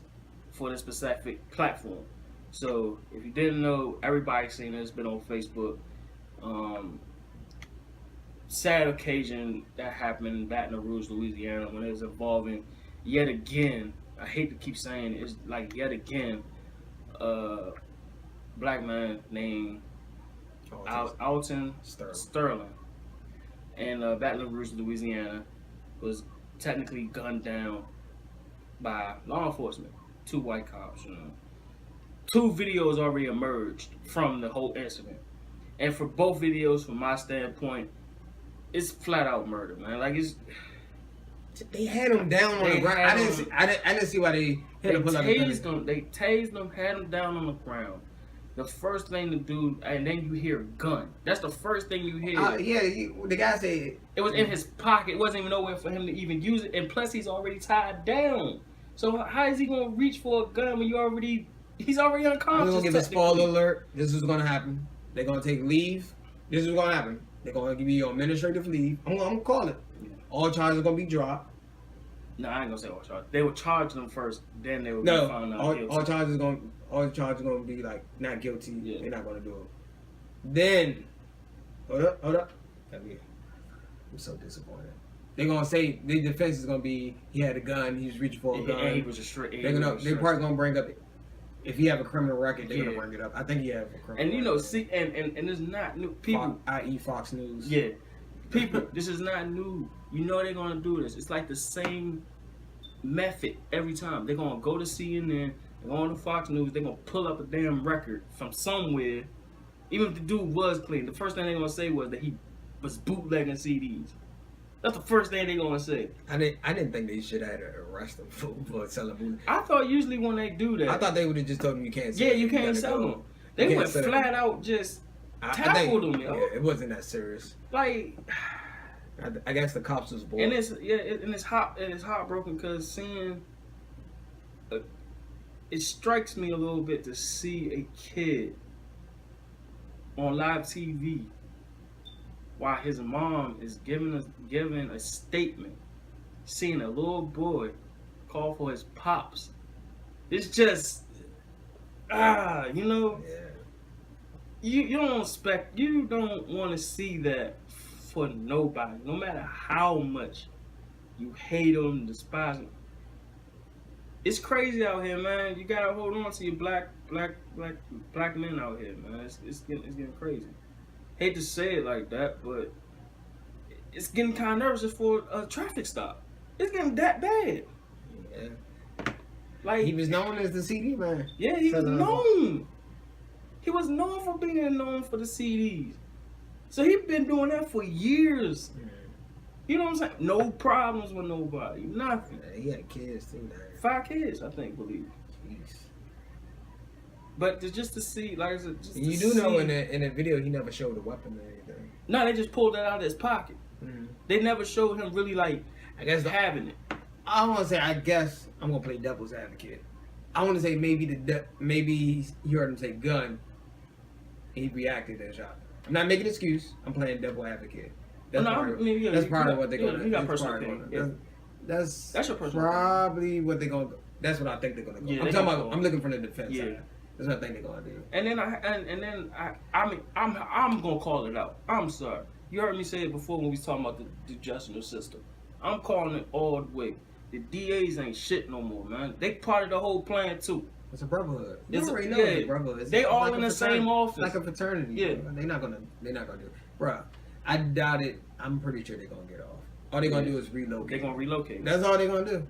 specific platform. So if you didn't know, everybody's seen it. It's been on Facebook. Sad occasion that happened in Baton Rouge, Louisiana, when it was involving yet again. I hate to keep saying it, it's like yet again, black man named Alton Sterling, and Baton Rouge, Louisiana, was technically gunned down by law enforcement. 2 white cops, you know. 2 videos already emerged from the whole incident, and for both videos, from my standpoint, it's flat out murder, man. Like it's. They had him down on the ground. I didn't see why they had to pull out the gun. They tased him, had him down on the ground. The first thing to do, and then you hear gun. That's the first thing you hear. The guy said it was in his pocket. It wasn't even nowhere for him to even use it. And plus, he's already tied down. So how is he gonna reach for a gun when he's already unconscious? I'm gonna give a spoiler alert. This is gonna happen. They're gonna take leave. This is gonna happen. They're gonna give you administrative leave. I'm gonna call it. All charges are gonna be dropped. No, I ain't gonna say all charges. They will charge them first, then they will be found out guilty. All charges gonna be like not guilty. Yeah. They're not gonna do it. Then hold up. I'm so disappointed. They're gonna say the defense is gonna be he had a gun, he was reaching for a gun. And he was a straight. They're probably gonna bring up if he have a criminal record, they're gonna bring it up. I think he have a criminal record. And you know, record. see, and it's not new people. I.e. Fox News. Yeah. People, this is not new. You know they're gonna do this. It's like the same method every time. They're gonna go to CNN, they're going to Fox News, they're gonna pull up a damn record from somewhere. Even if the dude was clean, the first thing they're gonna say was that he was bootlegging CDs. That's the first thing they're gonna say. I didn't think they should have arrested him for selling bootleg. I thought usually when they do that, I thought they would have just told him you can't sell. Yeah, you can't sell them. They went flat out just tackled him, yo. Yeah, it wasn't that serious. Like, I guess the cops was bored. And it's heartbroken because seeing it strikes me a little bit to see a kid on live TV while his mom is giving a statement, seeing a little boy call for his pops. It's just you know. Yeah. You don't want to see that for nobody, no matter how much you hate them, despise them. It's crazy out here, man. You gotta hold on to your black men out here, man. It's getting crazy. Hate to say it like that, but it's getting kind of nervous for a traffic stop. It's getting that bad. Yeah. Like He was known as the CD man. yeah, he was known. He was known for being known for the CDs. So he been doing that for years. You know what I'm saying? No problems with nobody. Nothing. Yeah, he had kids too, man. 5 kids, I think, believe. Jeez. But just to see, like I said, just You to do know see- in the video he never showed a weapon or anything. No, they just pulled that out of his pocket. Mm-hmm. They never showed him really like I guess having it. I want to say, I guess I'm gonna play devil's advocate. I want to say maybe he heard him say gun. He reacted and shot. I'm not making an excuse. I'm playing devil advocate. That's part of what they're gonna. You got personal opinion. Yeah. That's your personal probably what they're gonna. That's what I think they're gonna go. Yeah, I'm they talking gonna about. go. I'm looking for the defense. Yeah. Side. That's what I think they're gonna do. And then I'm gonna call it out. I'm sorry. You heard me say it before when we was talking about the justice system. I'm calling it all the way. The DAs ain't shit no more, man. They part of the whole plan too. It's a brotherhood. It's You a- already know yeah. it's a brotherhood. It's They all like in a the same fraternity. office. Like a fraternity. Yeah. Bro. They're not gonna do it, bruh. I doubt it. I'm pretty sure they're gonna get off. All they're gonna do is relocate. They're gonna relocate. That's all they're gonna do.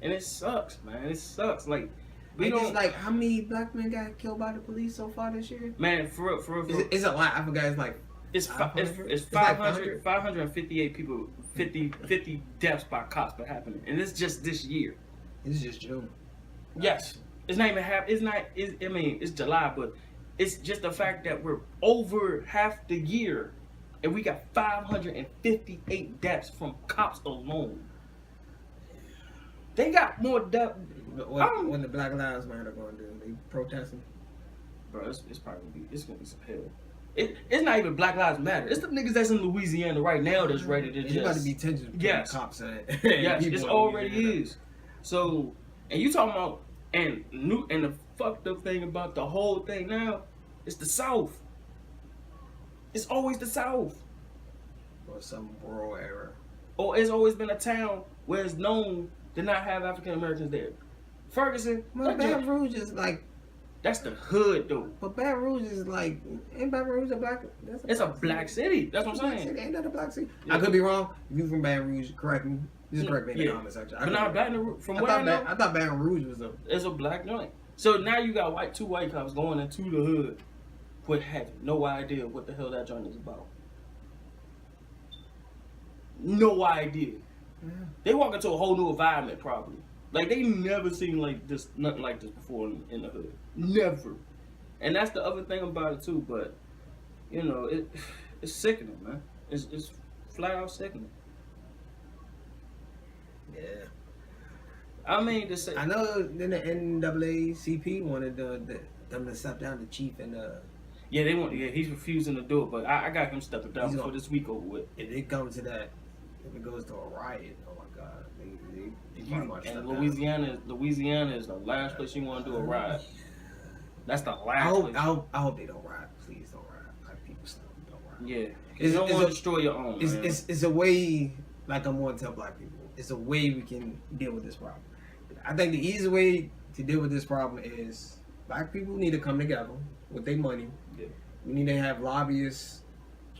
And it sucks, man. It sucks. Like we It's don't like how many black men got killed by the police so far this year? man, for real. It's a lot. I forgot. It's like It's 500? 558 people, 50 deaths by cops been happening, and it's just this year. it's just June. Yes, it's not even half. It's not. I mean, it's July, but it's just the fact that we're over half the year, and we got 558 deaths from cops alone. They got more deaths, What the Black Lives Matter gonna do? They protesting. bro. It's probably gonna be some hell. It's not even Black Lives Matter. It's the niggas that's in Louisiana right now that's ready to It's just. about to be tensions between Yes. cops and Yes, people it in already Louisiana. is. So, and you talking about and the fucked up thing about the whole thing now, it's the South. It's always the South, Or some rural era. or it's always been a town where it's known to not have African Americans there. Ferguson, Well, Baton Rouge is like, that's the hood though. but Baton Rouge is like, ain't Baton Rouge a black? It's a black city. That's what I'm Black saying. city. Ain't that a black city? Yeah. I could be wrong. If you from Baton Rouge, correct me. Just correct me in the Yeah. comments section. But now Baton Rouge, from what I know, I thought Baton Rouge was a. it's a black joint. So now you got two white cops going into the hood, but have no idea what the hell that joint is about. No idea. Yeah. They walk into a whole new environment probably. Like they never seen like this, nothing like this before in the hood. Never. And that's the other thing about it too. But you know, it's sickening, man. It's flat out sickening. Yeah. I mean, to say, I know then the NAACP wanted them to step down the chief and yeah, they want. Yeah, he's refusing to do it. But I got him stepping down He's before gonna- this week over with. if it comes to that, if it goes to a riot, oh my God, they pretty much step And down. Louisiana is the last place you want to do a ride. That's the I last hope, place. I hope they don't riot. Please don't riot. Like people still don't riot. Yeah, It's- you don't it's want a- to destroy your own. Man. It's a way, like I'm going to tell black people, it's a way we can deal with this problem. I think the easy way to deal with this problem is black people need to come together with their money. Yeah. We need to have lobbyists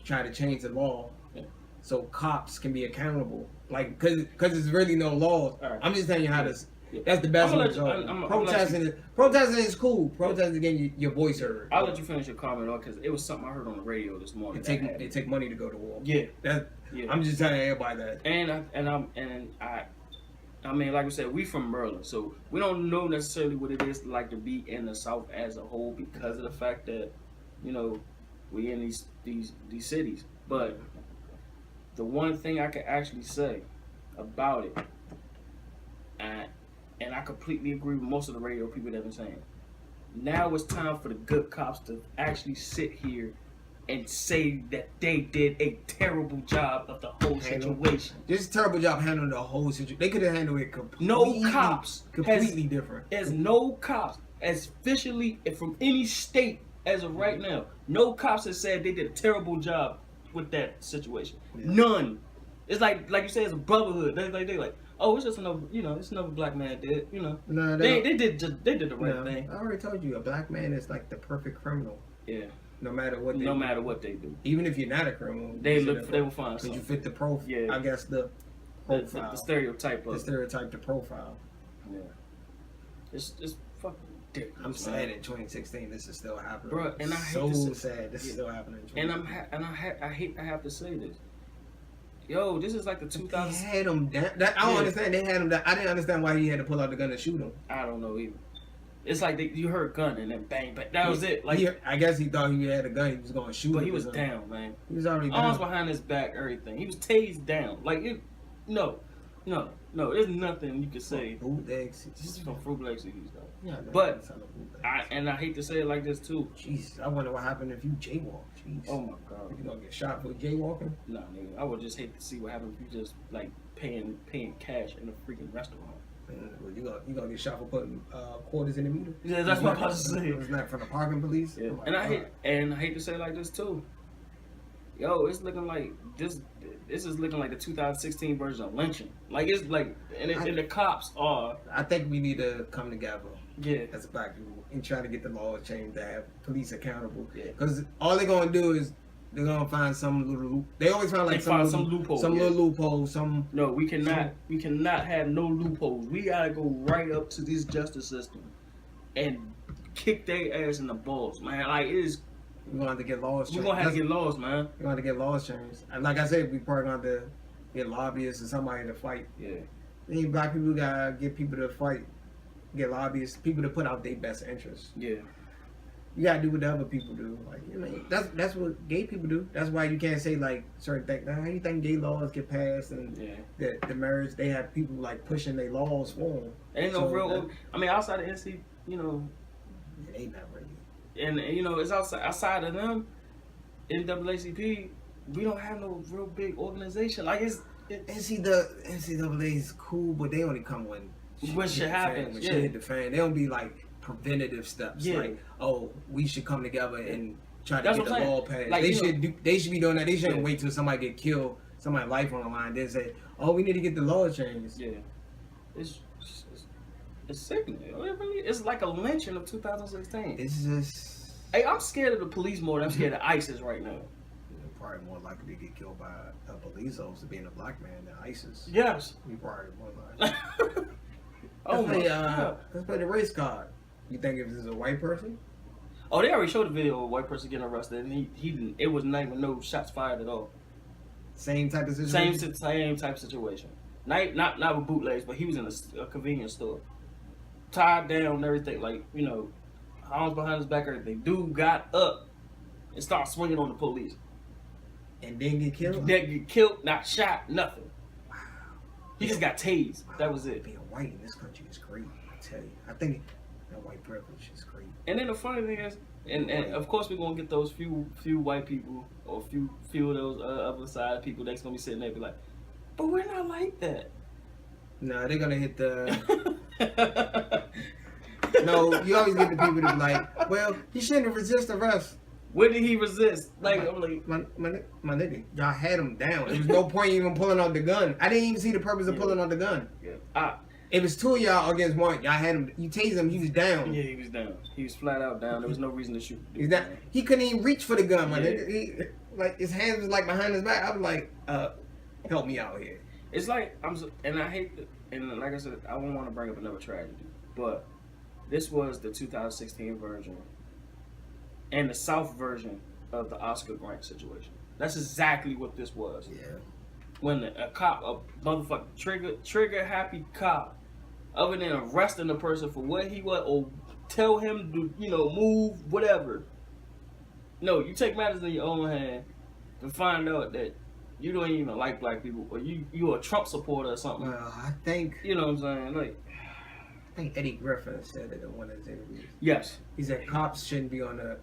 try to change the law Yeah. so cops can be accountable. Like, cause there's really no laws. All right. I'm just telling you how this. Yeah. That's the best I'm way gonna to let go. you- I'm gonna let Protesting is cool. Protesting getting your voice heard. I'll let you finish your comment on because it was something I heard on the radio this morning. It take money to go to war. Yeah, That yeah. I'm just telling everybody that. I mean, like I said, we from Maryland, so we don't know necessarily what it is like to be in the South as a whole because of the fact that, you know, we in these cities. But the one thing I can actually say about it, and I completely agree with most of the radio people that have been saying, now it's time for the good cops to actually sit here and say that they did a terrible job of the whole situation. This is a terrible job handling the whole situation. They could have handled it completely. No cops completely different. There's no cops as officially from any state as of right now. No cops have said they did a terrible job with that situation. Yeah. None. It's like you say, it's a brotherhood. They like, oh, it's just another, it's another black man did, No, they did the right thing. I already told you, a black man is like the perfect criminal. Yeah. No matter what they do. Even if you're not a criminal, they will find because you fit the profile. Yeah. I guess the profile, the stereotype, the profile. Yeah. It's fucking ridiculous. I'm sad in 2016 this is still happening. Bro, and I hate this is still happening. And I hate I have to say this. Yo, this is like the 2000s. They had him down. I don't understand. They had him down. I didn't understand why he had to pull out the gun and shoot him. I don't know either. It's like you heard gun and then bang, but that was it. Like I guess he thought he had a gun. He was going to shoot. But he was down, man. He was already down. Arms behind his back, everything. He was tased down. Like no. There's nothing you could say. Bootlegs. This is from fruit leg CDs though. Yeah, but I hate to say it like this too. Jesus, I wonder what happened if you jaywalk. Jeez. Oh my God. You gonna get shot for jaywalking? Nah, nigga. I would just hate to see what happens if you just like paying cash in a freaking restaurant. Well, you gonna get shot for putting quarters in the meter? Yeah, that's what I was about to say. It's not from the parking police. Yeah. And I hate to say it like this too. Yo, it's looking like this. This is looking like the 2016 version of lynching. Like it's like, and the cops are. I think we need to come together. Yeah. As black people and try to get the laws changed to have police accountable. Yeah. Because all they're gonna do is they're gonna find some little. They always find like some loophole. Some little loophole. No, we cannot have no loopholes. We gotta go right up to this justice system and kick their ass in the balls, man. Like it is. We're gonna have to get laws changed. We're gonna have to get laws, man. We're gonna have to get laws changed. And like I said, we probably gonna have to get lobbyists or somebody to fight. Yeah. Then black people gotta get people to fight, get lobbyists, people to put out their best interests. Yeah. You gotta do what the other people do. Like that's what gay people do. That's why you can't say like certain things. How do you think gay laws get passed and the marriage? They have people like pushing their laws for them. Ain't no real. I mean, outside of NC, it ain't that really. And it's outside of them, NAACP. We don't have no real big organization. Like it's NCAA is cool, but they only come when shit happens. When shit hit the fan, they don't be like preventative steps. Yeah. Like, oh, we should come together and try to get the law passed. Like, they should be doing that. They shouldn't wait till somebody get killed, somebody's life on the line, then say, oh, we need to get the law changed. Yeah, it's sickening. It's like a lynching of 2016. It's just. Hey, I'm scared of the police more than I'm scared of ISIS right now. You're probably more likely to get killed by a police officer being a black man than ISIS. Yes. You probably more likely. Let's play the race card. You think if this is a white person? Oh, they already showed the video of a white person getting arrested, and he didn't. It was not even no shots fired at all. Same type of situation. Same type of situation. Not with bootlegs, but he was in a convenience store, tied down and everything. Like arms behind his back, everything. Dude got up and started swinging on the police. And then get killed. Then get killed, not shot, nothing. Wow. He just got tased. Wow. That was it. Being white in this country is great. I tell you, I think that white privilege is great. And then the funny thing is, and of course we're gonna get those few white people or few of those other side people that's gonna be sitting there and be like, but we're not like that. No, they're gonna hit the. No, you always get the people that be like, well, he shouldn't have resisted arrest. When did he resist? Like, I'm like, my nigga, y'all had him down. There was no point even pulling out the gun. I didn't even see the purpose of pulling out the gun. Yeah. It was two of y'all against one. Y'all had him. You tased him. He was down. Yeah, he was down. He was flat out down. There was no reason to shoot. He's down. He couldn't even reach for the gun, man. Like his hands was like behind his back. I was like, help me out here. It's like and I hate it. And like I said, I don't want to bring up another tragedy, but this was the 2016 version and the South version of the Oscar Grant situation. That's exactly what this was. Yeah. When a cop, a motherfucking trigger happy cop, other than arresting the person for what he was or tell him to move whatever. No, you take matters in your own hand to find out that you don't even like black people or you're a Trump supporter or something. Well, I think you know what I'm saying. Like, I think Eddie Griffin said it in one of his interviews. Yes. He said cops shouldn't be on a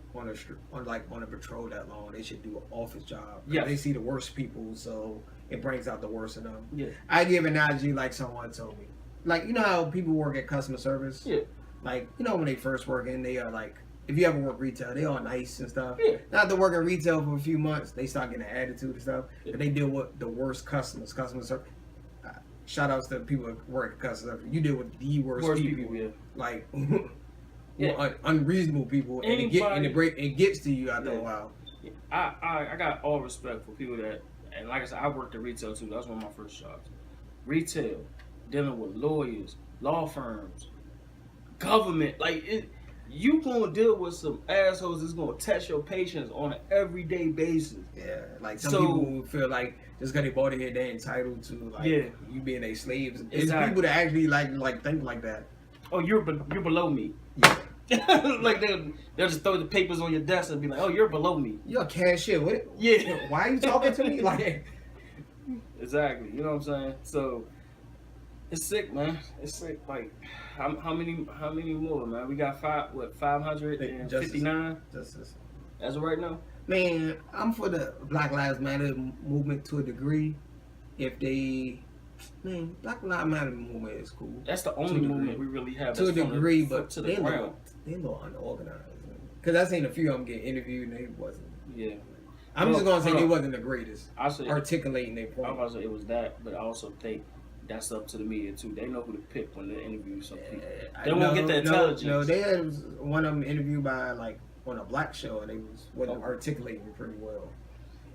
patrol that long. They should do an office job. Yes. They see the worst people, so it brings out the worst in them. Yeah. I give an analogy like someone told me. Like, you know how people work at customer service? Yeah. Like, when they first work in, they are like, if you ever work retail, they all nice and stuff. Yeah. Not to work in retail for a few months, they start getting an attitude and stuff. Yeah. But they deal with the worst customers. Customer service. Shout outs to people that work at customer service. You deal with the worst people. Yeah. Like Yeah. unreasonable people, and it gets to you after a while. I got all respect for people that, and like I said, I worked at retail too. That was one of my first jobs. Retail, dealing with lawyers, law firms, government, like it. You gonna deal with some assholes that's gonna test your patience on an everyday basis. Yeah, like some people feel like just because they bought it here, they're entitled to like you being their slaves. Exactly. It's people that actually like think like that. Oh, you're below me. Yeah. Like they'll just throw the papers on your desk and be like, "Oh, you're below me." You're a cashier. What? Yeah. Why are you talking to me like? Exactly. You know what I'm saying? So it's sick, man. It's sick. Like how many more, man? We got 559 Justice. as of right now. Man, I'm for the Black Lives Matter movement to a degree. Black Lives Matter movement is cool. That's the only movement we really have. To a degree, but to the ground. They a little unorganized. Because I seen a few of them get interviewed and they wasn't. Yeah. I'm just gonna say they wasn't the greatest. I say articulating their point. I was about to say it was that, but I also think that's up to the media too. They know who to pick when they interview some people. They won't get the intelligence. No, they had one of them interviewed by like on a black show, and they wasn't articulating it pretty well.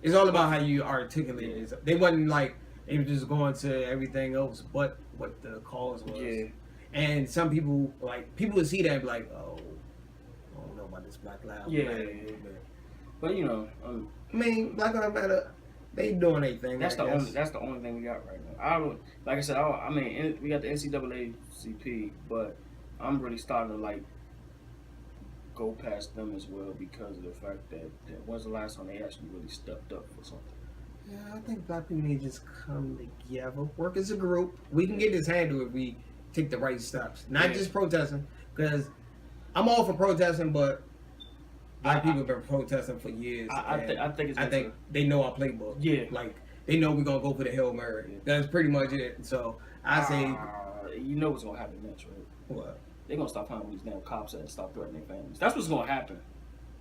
It's all about how you articulate it. They wasn't like they were just going to everything else but what the cause was. Yeah. And some people would see that and be like, oh, I don't know about this Black Lives Matter. But you know, I mean, Black Lives Matter, they doing their thing. That's the only thing we got right now. I don't, like I said, I mean, we got the NCAACP, but I'm really starting to like go past them as well because of the fact that when's the last time they actually really stepped up for something? Yeah, I think black people need to just come together, work as a group. We can get this handled if we take the right steps, not just protesting. Because I'm all for protesting, but black people have been protesting for years. I think they know our playbook. Yeah, like they know we're gonna go for the Hail Mary. Yeah. That's pretty much it. So I say, you know what's gonna happen next, right? What? They're gonna stop playing with these damn cops and stop threatening their families. That's what's gonna happen.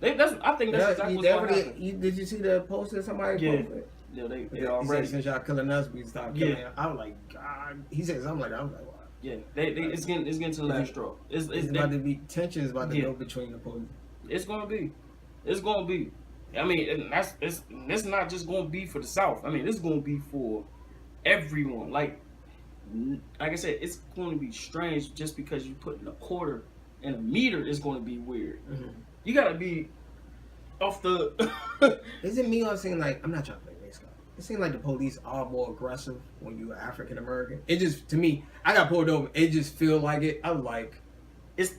I think that's exactly what's gonna happen. Did you see the post that somebody posted? Yeah, they already. He said, since y'all killing us, we stop killing you. I was like, God. He said something like that. I was like, wow. Yeah, it's getting to the last straw. It's about to be tensions about to go between the police. It's gonna be. I mean, it's not just gonna be for the South. I mean, it's gonna be for everyone. Like I said, it's going to be strange just because you put in a quarter and a meter is going to be weird. Mm-hmm. You gotta be off the. Is it me or seeing like I'm not trying to play race card? It seems like the police are more aggressive when you're African American. It just, to me, I got pulled over. It just feel like it. I was like, is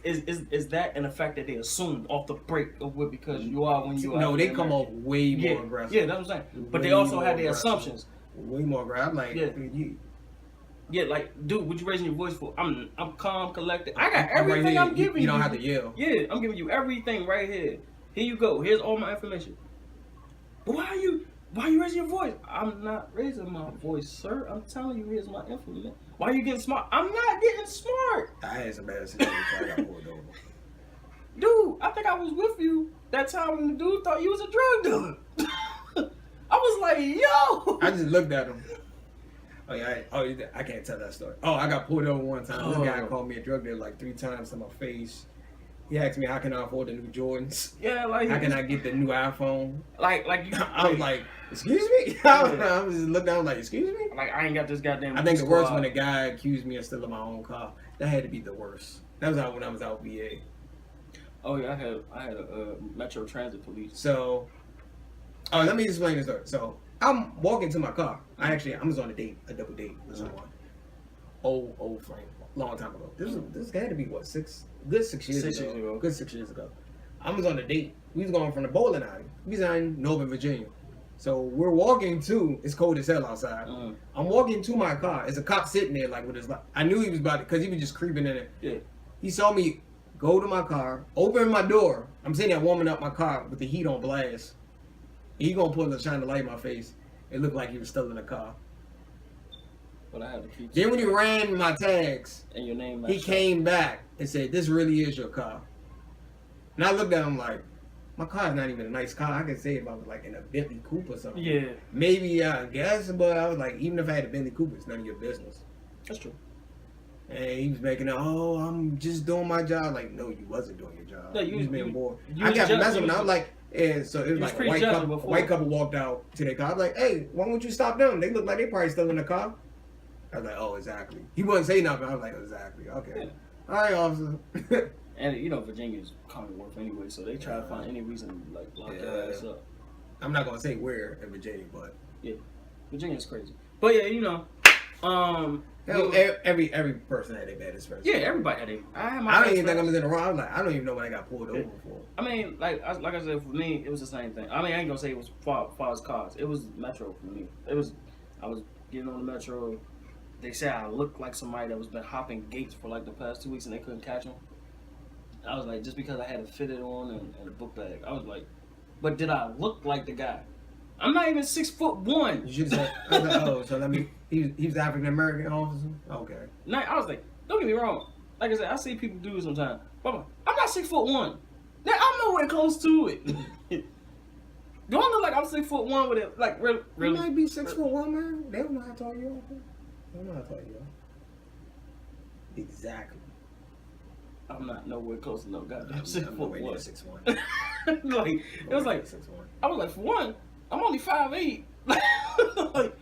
that and the fact that they assumed off the break of what because you are when you are. No, they come off way more aggressive. Yeah, that's what I'm saying. But they also had their assumptions. Way more aggressive. I'm like, yeah, like, dude, what you raising your voice for? I'm calm, collected. I got everything I'm giving you. You don't have to yell. Yeah, I'm giving you everything right here. Here you go. Here's all my information. But why are you raising your voice? I'm not raising my voice, sir. I'm telling you, here's my information. Why are you getting smart? I'm not getting smart. I had some bad situations. I got pulled over. Dude, I think I was with you that time when the dude thought you was a drug dealer. I was like, yo. I just looked at him. Oh yeah, I can't tell that story. Oh, I got pulled over one time. This guy called me a drug dealer like 3 times to my face. He asked me how can I afford the new Jordans? Yeah, like how can I get the new iPhone? Like you. I was like, excuse me. I was just looking down like, excuse me. Like I ain't got this goddamn. I think the worst when a guy accused me of stealing my own car. That had to be the worst. That was when I was out VA. Oh yeah, I had a Metro Transit police. So, let me explain this story. So I'm walking to my car. I was on a double date with someone. Old friend, long time ago. This had to be what 6 years ago. Good 6 years ago. I was on a date. We was going from the bowling alley. We was in Northern Virginia. So we're walking to. It's cold as hell outside. I'm walking to my car. There's a cop sitting there like with his. I knew he was about it because he was just creeping in it. Yeah. He saw me go to my car, open my door. I'm sitting there warming up my car with the heat on blast. He gonna pull and shine the light in my face. It looked like he was still in the car. But I had to keep. Then when he ran my tags, and your name, he came back and said, "This really is your car." And I looked at him like, my car is not even a nice car. I could say if I was like in a Bentley Coupe or something. Yeah. Maybe I guess, but I was like, even if I had a Bentley Coupe, it's none of your business. That's true. And he was making it, oh, I'm just doing my job. Like, no, you wasn't doing your job. No, you was being bored. You I was kept messing with him. I was- was like, and so it was like a white couple walked out to their car. I was like, hey, why won't you stop them? They look like they probably still in the car. I was like, oh, exactly. He wouldn't say nothing. I was like, exactly. Okay. Yeah. All right, officer. And you know, Virginia's Commonwealth anyway, so they try to find any reason to like lock their ass up. I'm not gonna say where in Virginia, but yeah, Virginia's crazy. But yeah, you know, every person had their bad experience. Yeah, everybody had it. I don't even think I was in the wrong. I don't even know when I got pulled over for. I mean, like I said, for me, it was the same thing. I mean, I ain't gonna say it was far as cars. It was Metro for me. I was getting on the Metro. They said I looked like somebody that was been hopping gates for like the past 2 weeks and they couldn't catch them. I was like, just because I had a fitted on and a book bag, I was like, but did I look like the guy? I'm not even 6'1". You should say, I was like, oh, so let me. He was African American officer. Okay. No, I was like, don't get me wrong. Like I said, I see people do it sometimes. But I'm not 6'1". I'm nowhere close to it. Do I look like I'm 6'1" with it? Like really? You might be 6'1", man. They don't know how tall you are. They don't know how tall you are. Exactly. I'm not nowhere close to no goddamn 6'1". 6'1". Like it was like 6'1". I was like, for one, I'm only 5'8". Like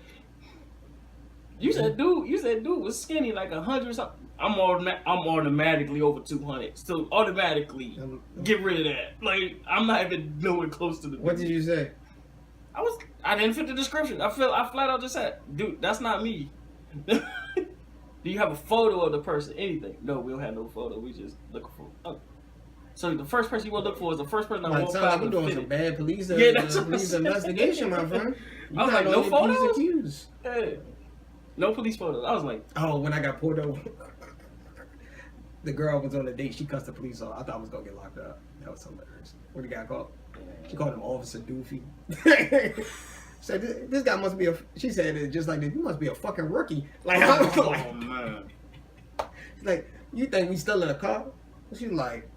you said, dude was skinny like 100 something. I'm automatically over 200. So automatically get rid of that. Like I'm not even nowhere close to the. What did you say? I didn't fit the description. I flat out just said, dude, that's not me. Do you have a photo of the person? Anything? No, we don't have no photo. We just looking for. Oh. So the first person you want to look for is the first person that walks by. Like, you doing some bad police, police investigation, my friend. I was like, no photos. Accused. Hey, no police photos. I was like, oh, when I got pulled over, the girl was on a date. She cussed the police off. I thought I was gonna get locked up. That was hilarious. What the guy called? She called him Officer Doofy. Said this guy must be a. She said it just like this. You must be a fucking rookie. Like I was like, man. Like you think we still in a car? She's like,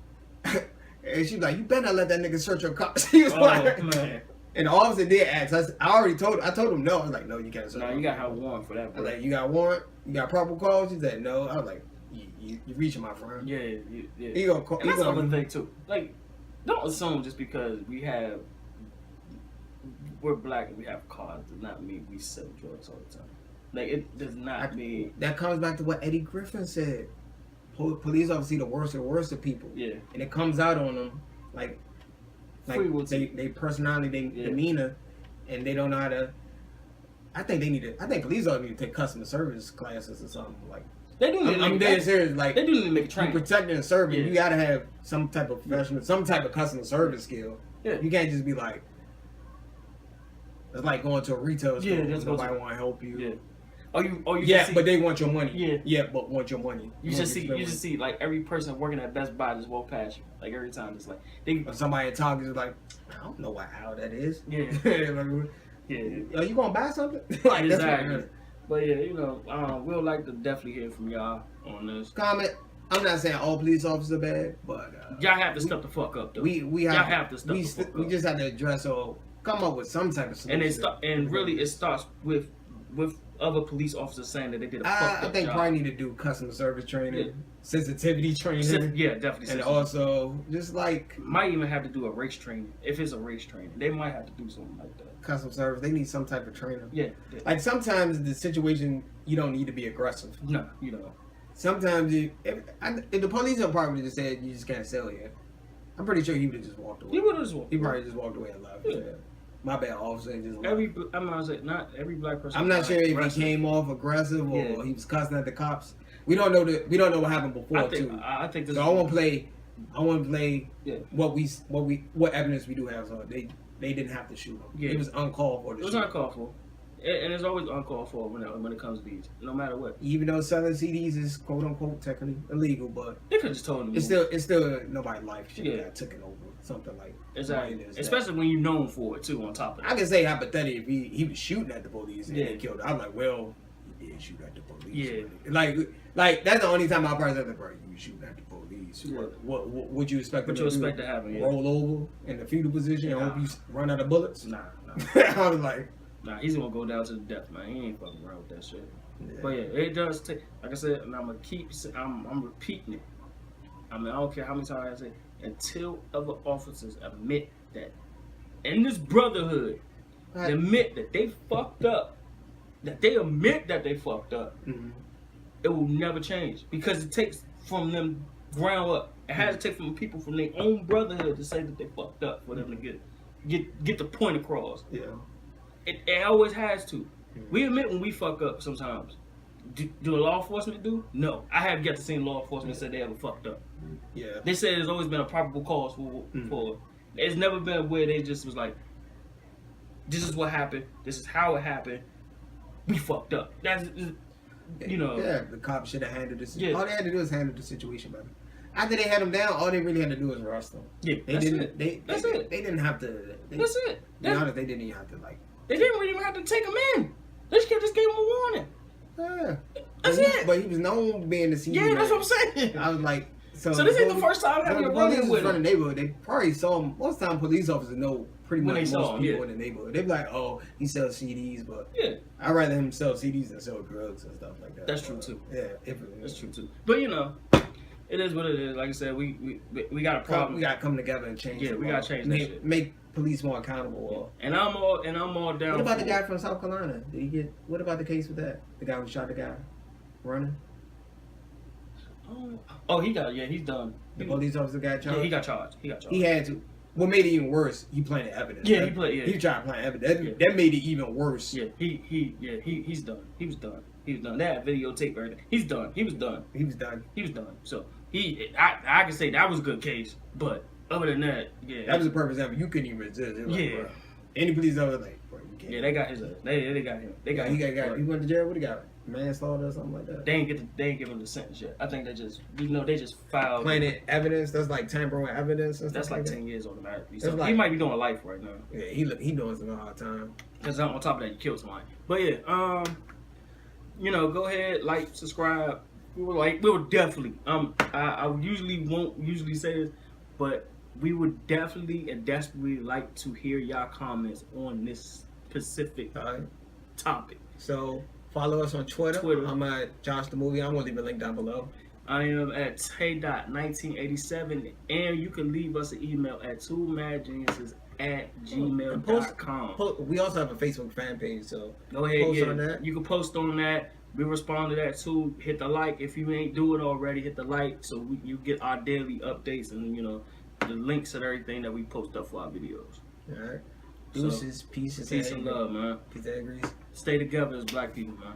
and she's like, you better not let that nigga search your car. She was like, man. And the officer did ask. I told him no. I was like, no, you can't search. No, you gotta have a warrant for that. I was like, you got warrant? You got probable cause? She said no. I was like, you reaching my friend. Yeah. He gonna call. And that's another thing too. Like, don't assume just because we're black and we have cars does not mean we sell drugs all the time. Like it does not mean. That comes back to what Eddie Griffin said. Police officers see the worst of people. Yeah. And it comes out on them like they personality, they demeanor, and they don't know how to. I think police officers need to take customer service classes or something like. They do. I'm dead serious. Like they do need to make a training. Protecting and serving, you gotta have some type of professional, some type of customer service skill. Yeah. You can't just be like. It's like going to a retail store. Yeah, nobody want to help you. Yeah. You yeah, see, but they want your money. Yeah. Yeah, but want your money. You just see like every person working at Best Buy just walk past you. Like every time it's like or somebody talking is like, I don't know what aisle that is. Yeah. Like, yeah. Are you gonna buy something? Like exactly. But yeah, you know, we'll like to definitely hear from y'all on this. Comment. I'm not saying all police officers are bad, but y'all have to step the fuck up though. Y'all have to step the fuck up. We just have to address or come up with some type of solution. And really it starts with other police officers saying that they did a fucked up I think job. probably need to do customer service training, sensitivity training. Yeah, definitely. And also just like might even have to do a race training. If it's a race training, they might have to do something like that. Customer service, they need some type of training. Yeah. Like sometimes the situation you don't need to be aggressive. No, you don't. Sometimes if the police department just said you just can't sell here, I'm pretty sure he would have just walked away. He would have just walked. He probably just walked away and left. Yeah. My bad, officer. And just I'm not saying not every black person. I'm not sure if he came off aggressive or he was cussing at the cops. We don't know what happened before I think this. So I want to play what evidence we do have. So they didn't have to shoot him. Yeah. It was uncalled for. It was uncalled for. And it's always uncalled for when it comes to these, no matter what. Even though selling CDs is quote unquote technically illegal, but they could just told him. It's still nobody's life should have taken over something like exactly. Especially when you're known for it too. On top of that, I can say hypothetically if he was shooting at the police and he killed. I'm like, well, he did shoot at the police. Yeah. Like that's the only time I probably said, bro, you was shooting at the police. police. Yeah. What would you expect? What you expect to happen? Yeah. Roll over in the fetal position and hope you run out of bullets? Nah. I was like, nah, he's gonna go down to the death, man. He ain't fucking around with that shit. yeah. But yeah, it does take. Like I said, and I'm repeating it. I mean, I don't care how many times I say. Until other officers admit that, in this brotherhood, they admit that they fucked up, that they admit that they fucked up, it will never change because it takes from them ground up. It has to take from people from their own brotherhood to say that they fucked up for them to get the point across. Yeah, it always has to. We admit when we fuck up sometimes. Do law enforcement do? No, I have yet to see law enforcement say they ever fucked up. Yeah, they said there's always been a probable cause for. It's never been where they just was like, this is what happened. This is how it happened. We fucked up. That's you know. Yeah, the cops should have handled this. Yeah. All they had to do was handle the situation better. After they had him down, all they really had to do was arrest him. Yeah, That's it. They didn't have to. That's it. To be honest, they didn't even have to like. They didn't even have to take him in. They just gave him a warning. Yeah. That's it. But he was known being the CEO. Yeah, that's what I'm saying. I was like, so this ain't the first time having a run-in with from the him. neighborhood. They probably saw him. Most time, police officers know pretty When much they saw most him, people in the neighborhood. They be like, oh, he sells CDs, but Yeah, I'd rather him sell CDs than sell drugs and stuff like that. that's true too. Yeah, That's true too. But you know, it is what it is. Like I said, we got a problem. We got to come together and change. Yeah, we got to change that shit. Make police more accountable. And I'm all down. What about for the guy from South Carolina? Did he get? What about the case with that? The guy who shot the guy running. Oh, he's done. The police officer got charged. Yeah, he got charged. He had to. What made it even worse? He planted evidence. Yeah, He tried to plant evidence. That made it even worse. Yeah, he's done. He was done. That videotape everything. He's done. He was done. So I can say that was a good case, but other than that, yeah, that was a perfect example. You couldn't even resist. It was like, bro, any police officer like, bro, you can't. Yeah, they got his. They got him. They got him. He went to jail. What he got? Manslaughter or something like that. They ain't give him the sentence yet. I think they just filed planted evidence. That's like tampering with evidence. And that's stuff like that. 10 years automatically. So like, he might be doing life right now. Yeah, he doing some hard time. Because on top of that, you killed somebody. But yeah, go ahead, like, subscribe. We will definitely. I won't usually say this, but we would definitely and desperately like to hear y'all comments on this specific topic. So follow us on Twitter. I'm at Josh the Movie. I'm gonna leave a link down below. I am at Tay.1987, and you can leave us an email at twomadgeniuses@gmail.com. We also have a Facebook fan page, so go ahead. Post on that. You can post on that. We respond to that too. Hit the like if you ain't do it already. Hit the like so you get our daily updates and the links and everything that we post up for our videos. All right. Deuces, peace and love, man. Peace and grease. Stay together as black people, man.